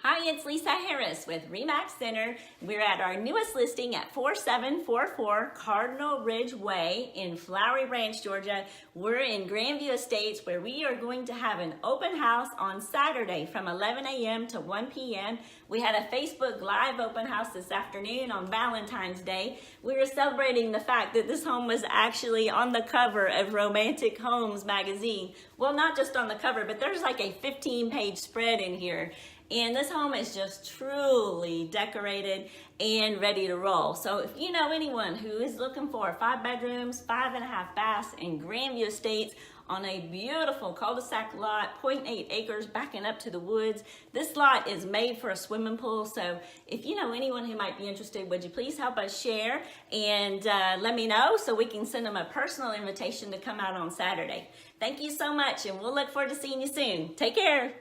Hi, it's Lisa Harris with Remax Center. We're at our newest listing at 4744 Cardinal Ridge Way in Flowery Branch, Georgia. We're in Grandview Estates where we are going to have an open house on Saturday from 11 a.m. to 1 p.m. We had a Facebook Live open house this afternoon on Valentine's Day. We were celebrating the fact that this home was actually on the cover of Romantic Homes magazine. Well, not just on the cover, but there's like a 15-page spread in here. And this home is just truly decorated and ready to roll. So if you know anyone who is looking for 5 bedrooms, 5.5 baths in Grandview Estates on a beautiful cul-de-sac lot, 0.8 acres backing up to the woods, this lot is made for a swimming pool. So if you know anyone who might be interested, would you please help us share and let me know so we can send them a personal invitation to come out on Saturday. Thank you so much, and we'll look forward to seeing you soon. Take care.